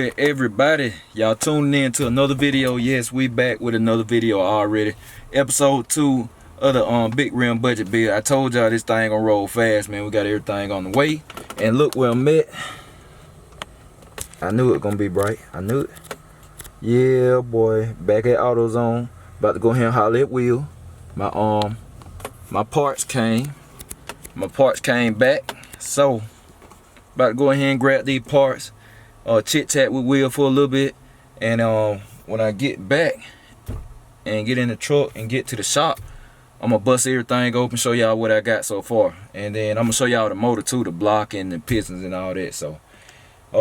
morning, everybody. Y'all tuning in to another video. Yes, we back with another video already. Episode 2 of the big rim budget build. I told y'all this thing gonna roll fast, man. We got everything on the way. And look where I'm at. I knew it gonna be bright. I knew it. Yeah, boy. Back at AutoZone. About to go ahead and holler at Will. My parts came. My parts came back. So about to go ahead and grab these parts. Chit chat with Will for a little bit, and when I get back and get in the truck and get to the shop, I'm gonna bust everything open, show y'all what I got so far, and then I'm gonna show y'all the motor too, the block and the pistons and all that. So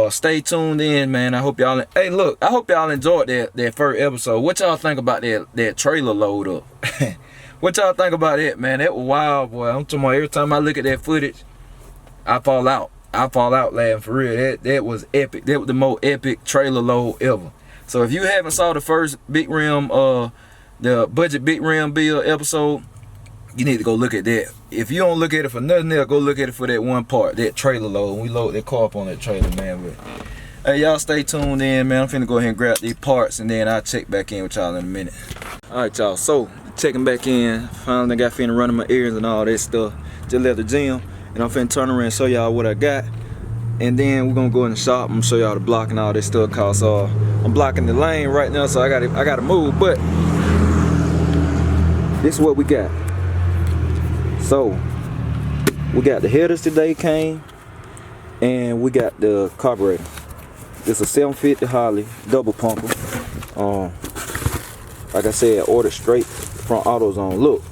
stay tuned in, man. I hope y'all, hey look, I hope y'all enjoyed that first episode. What y'all think about that trailer load up? What y'all think about it, man? That was wild, boy. I'm talking about, every time I look at that footage, I fall out laughing, for real. That was epic. That was the most epic trailer load ever. So if you haven't saw the first big rim, the budget big rim build episode, you need to go look at that. If you don't look at it for nothing else, go look at it for that one part, that trailer load. We load that car up on that trailer, man. But hey, y'all stay tuned in, man. I'm finna go ahead and grab these parts, and then I'll check back in with y'all in a minute. All right, y'all. So checking back in. Finally got finna running my errands and all that stuff. Just left the gym. And I'm finna turn around and show y'all what I got. And then we're gonna go in the shop. I'm gonna show y'all the block and all this stuff, cause I'm blocking the lane right now, so I gotta move. But this is what we got. So we got the headers today came, and we got the carburetor. It's a 750 Harley double pumper. Like I said, ordered straight from AutoZone. Look,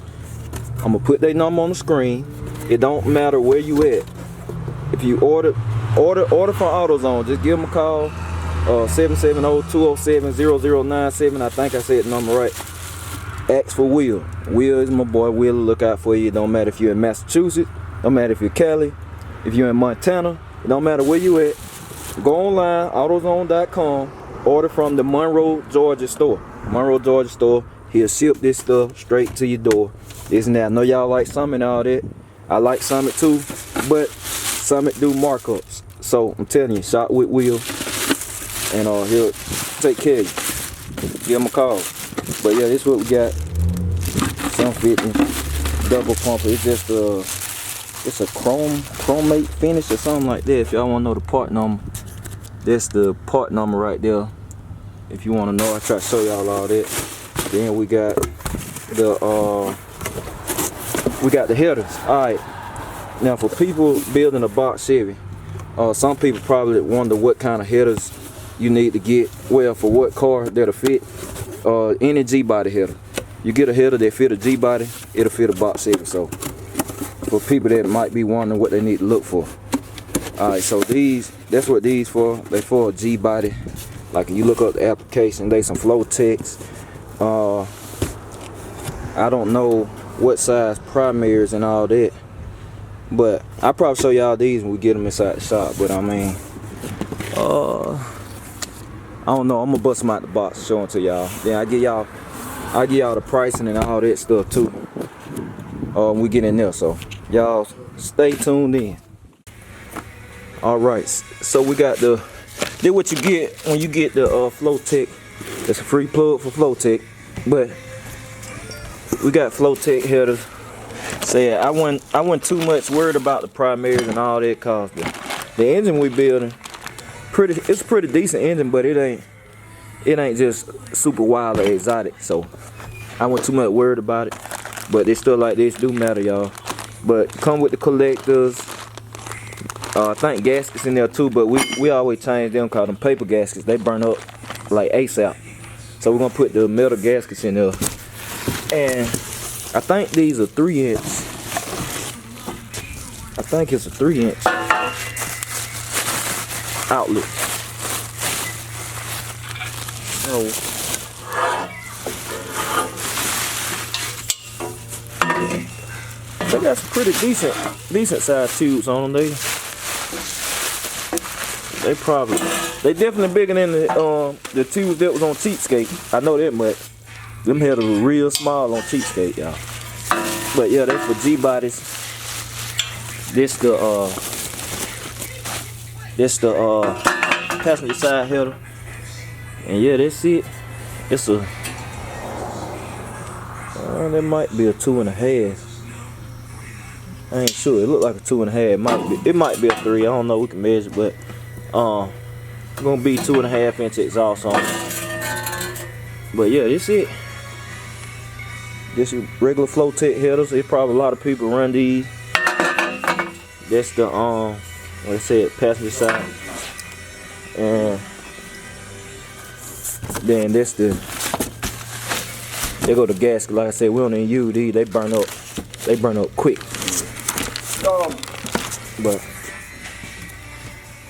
I'm gonna put their number on the screen. It don't matter where you at. If you order from AutoZone, just give them a call. 770-207-0097. I think I said the number right. Ask for Will. Will is my boy. Will will look out for you. It don't matter if you're in Massachusetts. Don't matter if you're Cali. If you're in Montana. It don't matter where you at. Go online, AutoZone.com. Order from the Monroe, Georgia store. Monroe, Georgia store. He'll ship this stuff straight to your door. Isn't that? I know y'all like Summit and all that. I like Summit too, but Summit do markups. So I'm telling you, shop with Will, and he'll take care of you. Give him a call. But yeah, this is what we got. 750 double pumper. It's just it's a chromate finish or something like that. If y'all want to know the part number, that's the part number right there. If you want to know, I try to show y'all all that. Then we got the headers. Alright, now for people building a box Chevy, some people probably wonder what kind of headers you need to get. Well, for what car that'll fit any G-body header. You get a header that fit a G-body, it'll fit a box Chevy. So for people that might be wondering what they need to look for. Alright, so that's what these for. They for a G-body. Like if you look up the application, they some flow techs. I don't know what size primaries and all that, but I'll probably show y'all these when we get them inside the shop. But I mean, I don't know. I'm gonna bust them out the box, show them to y'all. Then I give y'all the pricing and all that stuff too. When we get in there, so y'all stay tuned in. All right, so we got this what you get when you get the Flow Tech. It's a free plug for Flow Tech, but we got Flow Tech headers. So yeah, I wasn't too much worried about the primaries and all that, cause the engine we building it's a pretty decent engine, but it ain't just super wild or exotic. So I wasn't too much worried about it. But it's still like this do matter, y'all. But come with the collectors. I think gaskets in there too, but we always change them, cause them paper gaskets, they burn up like ASAP. So we're gonna put the metal gaskets in there. And I think these are 3-inch. I think it's a 3-inch outlet. So they got some pretty decent size tubes on them. They definitely bigger than the tubes that was on Cheapskate. I know that much. Them headers were real small on Cheapskate, y'all. But yeah, that's for G-bodies. This the passenger side header. And yeah, that's it. It's a that might be a 2.5. I ain't sure. It looked like a 2.5. It might be a 3. I don't know. We can measure, but it's gonna be 2.5 inch exhaust on it. But yeah, that's it. This is regular flow tech headers. There's probably a lot of people run these. That's the like I said, passenger side, and then that's the. They go to gasket. Like I said, we don't even use these. They burn up. They burn up quick. But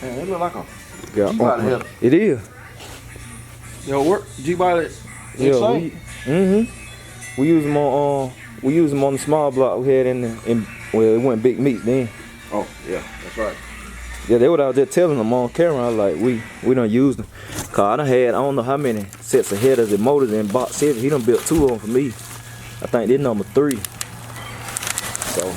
man, it look like a G-body header. It is. Yo, work G-body. Yeah. We use them on the small block we had well, it wasn't big meat then. Oh yeah, that's right. Yeah, they were out there telling them on camera. I was like, we don't use them. Cause I done had I don't know how many sets of headers and motors in box Chevy. He done built 2 of them for me. I think this number 3. So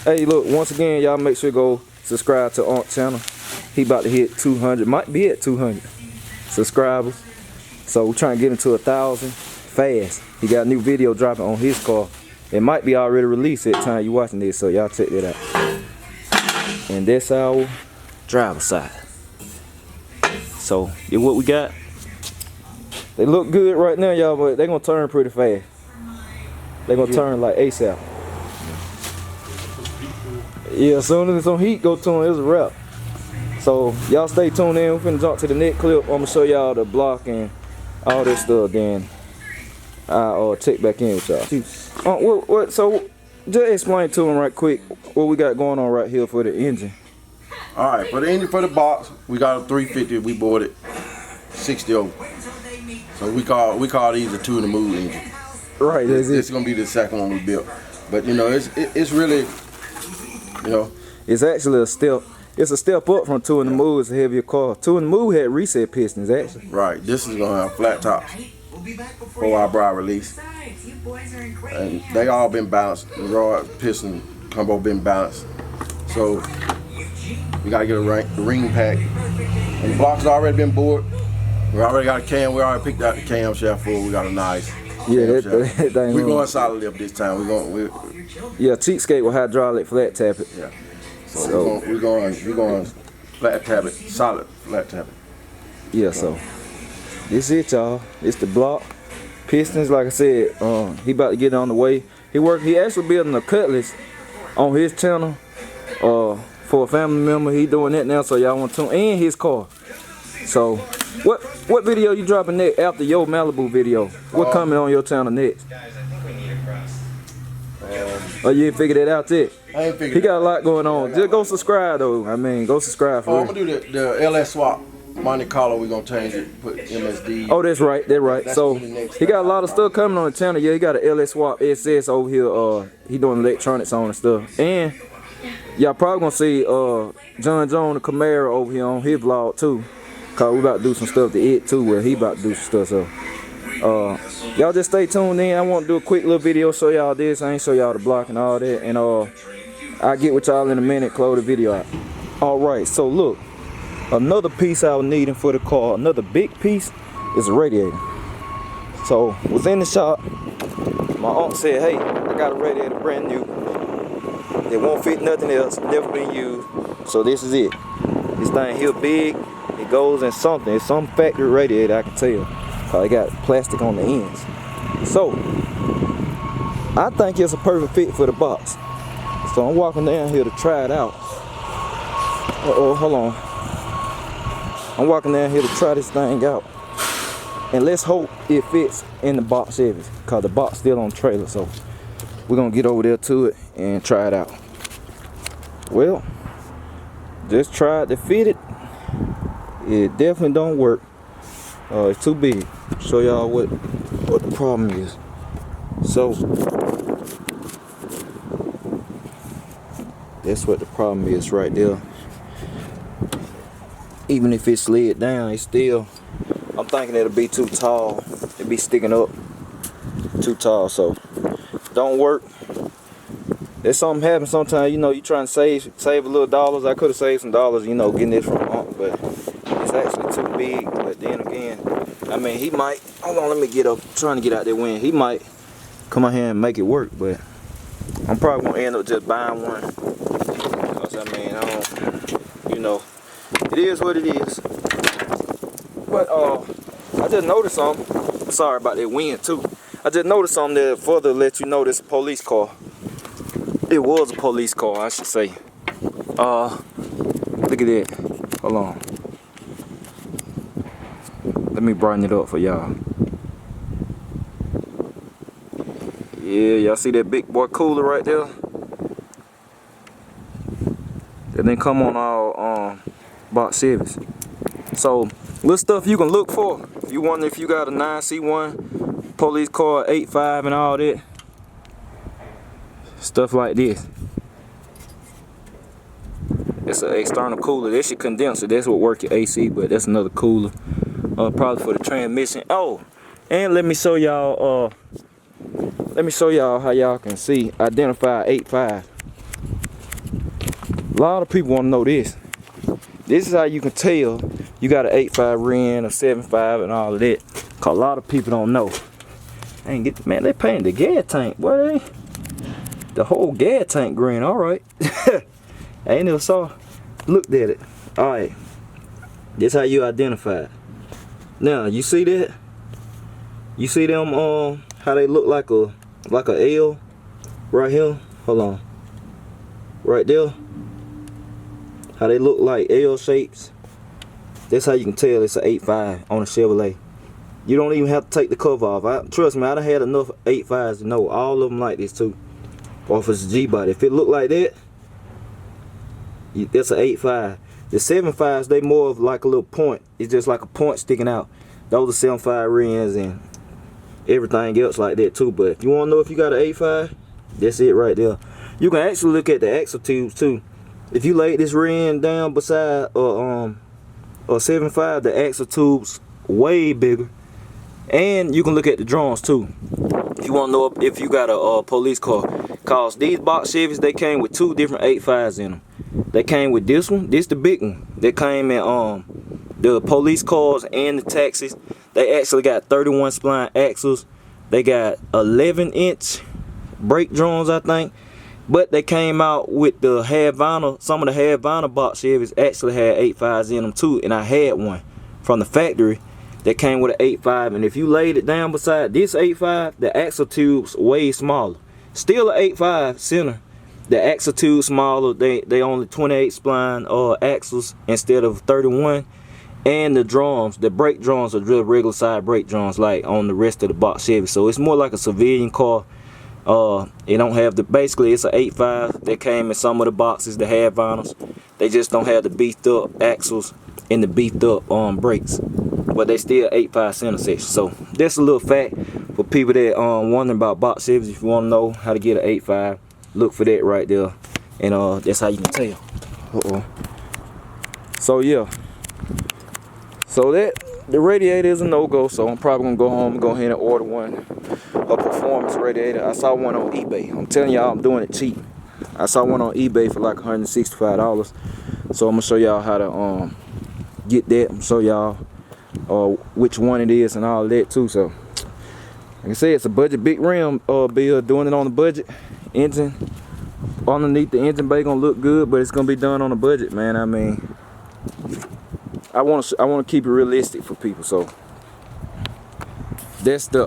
hey, look, once again, y'all make sure you go subscribe to Aunt's channel. He about to hit 200, might be at 200 subscribers. So we're trying to get him to 1,000 fast. He got a new video dropping on his car. It might be already released at the time you watching this, so y'all check that out. And that's our driver side. So, yeah, what we got. They look good right now, y'all, but they're gonna turn pretty fast. They're gonna turn like ASAP. Yeah, as soon as some heat go to them, it's a wrap. So y'all stay tuned in. We're finna jump to the next clip. I'm gonna show y'all the block and all this stuff. Then I'll check back in with y'all. So just explain to them right quick what we got going on right here for the engine. All right, for the engine, for the box, we got a 350. We bought it 60 over. So we call these a 2 in the move engine. Right. This is gonna be the second one we built. But you know, it's really, you know, it's actually a step. It's a step up from 2 in the move. It's a heavier car. 2 in the move had reset pistons actually. Right. This is gonna have flat tops for our bra release. And they all been balanced. The rod, piston, combo been balanced. So we gotta get a ring pack. And the blocks already been bored. We already got a cam. We already picked out the camshaft for it. We got a nice. Yeah, that thing. We're going solid lift this time. Yeah, cheapskate with hydraulic flat tap it. Yeah. So we're going flat tap it, solid flat tap it. Yeah. So this it, y'all. It's the block. Pistons, like I said, he about to get on the way. He actually building a cutlass on his channel for a family member. He doing that now, so y'all want to tune in his car. So what video you dropping next after your Malibu video? What coming on your channel next? Oh, you ain't figured that out yet? I ain't figured. He got a lot going on. Just go subscribe though. I mean, go subscribe for I'm gonna do the LS swap. Monte Carlo, we're gonna change it, put MSD. Oh, that's right, So he got a lot of stuff coming on the channel. Yeah, he got an LS swap SS over here. He doing electronics on and stuff. And y'all probably gonna see John Jones the Camaro over here on his vlog too. Cause we about to do some stuff to it too, where he about to do some stuff. So y'all just stay tuned in. I want to do a quick little video, show y'all this. I ain't show y'all the block and all that. And I'll get with y'all in a minute, close the video out. Alright, so look. Another piece I was needing for the car, another big piece, is a radiator. So, was in the shop. My aunt said, hey, I got a radiator brand new. It won't fit nothing else, never been used. So this is it. This thing here big, it goes in something. It's some factory radiator, I can tell. Cause it got plastic on the ends. So, I think it's a perfect fit for the box. So I'm walking down here to try it out. Uh-oh, hold on. I'm walking down here to try this thing out. And let's hope it fits in the box Chevy. Cause the box still on the trailer. So we're gonna get over there to it and try it out. Well, just tried to fit it. It definitely don't work. It's too big. Show y'all what the problem is. So that's what the problem is right there. Even if it slid down, it's still, I'm thinking it'll be too tall. It'll be sticking up too tall, so don't work. There's something happens sometimes, you know, you trying to save a little dollars. I could have saved some dollars, you know, getting this from Unc, but it's actually too big. But then again, I mean, he might, hold on, let me get up, trying to get out that wind. He might come out here and make it work, but I'm probably gonna end up just buying one. Because I mean, I don't, you know, it is what it is. But I just noticed something. Sorry about that wind too. I just noticed something that further let you know this a police car. It was a police car, I should say. Look at that. Hold on. Let me brighten it up for y'all. Yeah, y'all see that big boy cooler right there? That didn't come on our box Chevys. So, little stuff you can look for. If you wonder if you got a 9C1 police car, 8.5 and all that. Stuff like this. It's an external cooler. This your condenser. That's what work your AC, but that's another cooler. Probably for the transmission. Oh, and let me show y'all. Let me show y'all how y'all can see identify 8.5. A lot of people want to know this. This is how you can tell you got an 8.5 RIN, a 7.5, and all of that. Cause a lot of people don't know. Man, they painted the gas tank. Boy, the whole gas tank green. All right. I ain't never saw. Looked at it. All right. This how you identify it. Now you see that? You see them? How they look like a L right here. Hold on. Right there. How they look like L shapes. That's how you can tell it's an 8.5 on a Chevrolet. You don't even have to take the cover off. Trust me, I done had enough 8.5s to know all of them like this too. Or if it's a G-body. If it look like that, that's an 8.5. The 7.5s, they more of like a little point. It's just like a point sticking out. Those are 7.5 RINs and everything else like that too. But if you want to know if you got an 8.5, that's it right there. You can actually look at the axle tubes too. If you lay this RIN down beside a 7.5, the axle tubes way bigger. And you can look at the drums too. If you want to know if you got a police car. Cause these box Chevys, they came with 2 different 8.5s in them. They came with this one, this the big one. They came in the police cars and the taxis. They actually got 31 spline axles. They got 11-inch brake drums, I think. But they came out with the half vinyl. Some of the half vinyl box Chevys actually had 8.5s in them too. And I had one from the factory that came with an 8.5. And if you laid it down beside this 8.5, the axle tube's way smaller. Still an 8.5 center. The axle tube smaller. They only 28 spline axles instead of 31. And the drums, the brake drums are just regular side brake drums like on the rest of the box Chevy. So it's more like a civilian car. It don't have the, basically it's an 8.5 that came in some of the boxes, the half vinyls. They just don't have the beefed up axles and the beefed up brakes. But they still 8.5 center section. So that's a little fact for people that wondering about box Chevys. If you want to know how to get an 8.5, look for that right there. And that's how you can tell. So yeah. So the radiator is a no-go, so I'm probably gonna go home and go ahead and order one, a performance radiator. I saw one on eBay. I'm telling y'all, I'm doing it cheap. I saw one on eBay for like $165. So I'm gonna show y'all how to get that. I'm gonna show y'all which one it is and all that too. So like I said, it's a budget big rim build, doing it on the budget. Engine underneath the engine bay gonna look good, but it's gonna be done on a budget, man. I mean, I want to keep it realistic for people. So that's the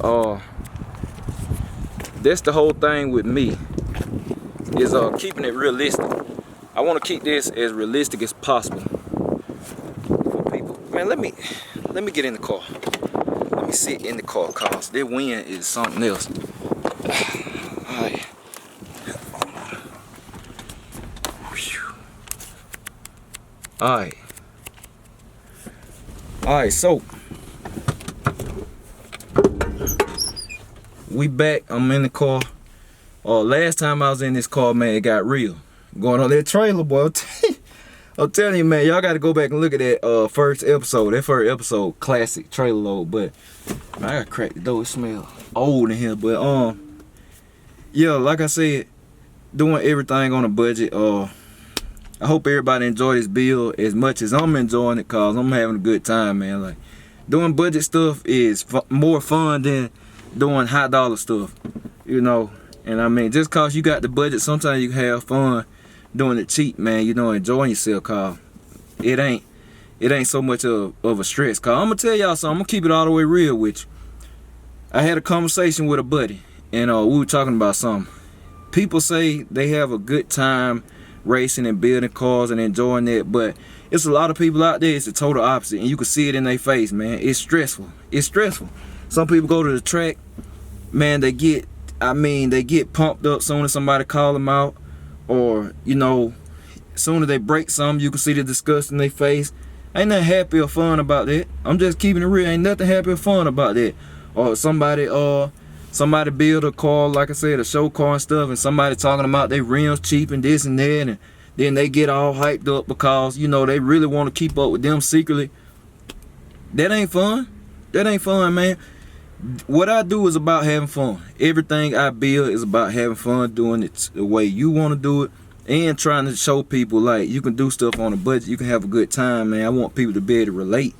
whole thing with me, is keeping it realistic. I want to keep this as realistic as possible for people. Man, let me get in the car. Let me sit in the car, cause that wind is something else. All right. Alright, so we back. I'm in the car. Last time I was in this car, man, it got real. Going on that trailer, boy. I'm telling you, man, y'all got to go back and look at that first episode. That first episode, classic trailer load. But man, I got to crack the door. It smells old in here. But yeah, like I said, doing everything on a budget. I hope everybody enjoy this build as much as I'm enjoying it, cause I'm having a good time, man. Like, doing budget stuff is more fun than doing high dollar stuff, you know. And I mean, just cause you got the budget, sometimes you can have fun doing it cheap, man. You know, enjoying yourself, cause it ain't so much of a stress. Cause I'm gonna tell y'all something. I'm gonna keep it all the way real with you. I had a conversation with a buddy, and we were talking about something. People say they have a good time racing and building cars and enjoying it, but it's a lot of people out there, it's the total opposite, and you can see it in their face, man. It's stressful. It's stressful. Some people go to the track, man, they get pumped up soon as somebody call them out, or, you know, soon as they break something, you can see the disgust in their face. Ain't nothing happy or fun about that. I'm just keeping it real. Ain't nothing happy or fun about that. Or somebody build a car, like I said, a show car and stuff, and somebody talking about their rims cheap and this and that, and then they get all hyped up because, you know, they really want to keep up with them secretly. That ain't fun. That ain't fun, man. What I do is about having fun. Everything I build is about having fun, doing it the way you want to do it, and trying to show people, like, you can do stuff on a budget. You can have a good time, man. I want people to be able to relate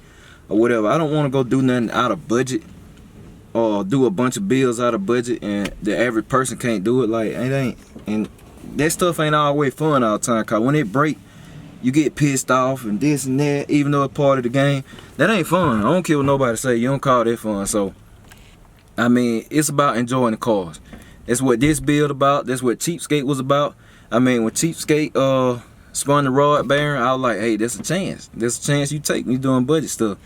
or whatever. I don't want to go do nothing out of budget, or do a bunch of bills out of budget, and the average person can't do it. Like, it ain't, and that stuff ain't always fun all the time, cause when it break, you get pissed off and this and that, even though it's part of the game. That ain't fun. I don't care what nobody say. You don't call that fun. So, I mean, it's about enjoying the cars. That's what this build about. That's what Cheapskate was about. I mean, when Cheapskate spun the rod bearing, I was like, hey, there's a chance. There's a chance you take me doing budget stuff.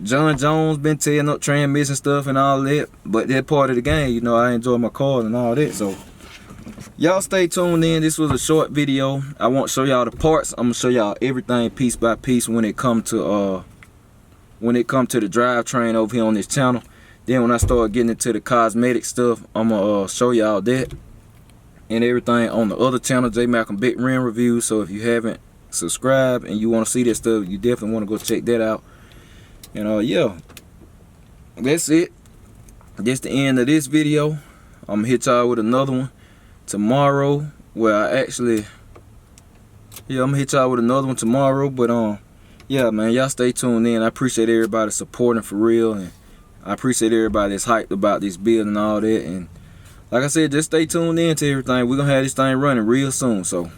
John Jones been tearing up transmission stuff and all that, but that part of the game, you know, I enjoy my cars and all that. So y'all stay tuned in. This was a short video. I won't show y'all the parts. I'm gonna show y'all everything piece by piece when it come to the drivetrain over here on this channel. Then when I start getting into the cosmetic stuff, I'm gonna show y'all that and everything on the other channel, J Malcolm Big Rim Review. So if you haven't subscribed and you want to see that stuff, you definitely want to go check that out. And yeah, that's it. That's the end of this video. I'm gonna hit y'all with another one tomorrow. Well, I'm gonna hit y'all with another one tomorrow. But yeah, man, y'all stay tuned in. I appreciate everybody supporting for real, and I appreciate everybody that's hyped about this build and all that. And like I said, just stay tuned in to everything. We're gonna have this thing running real soon. So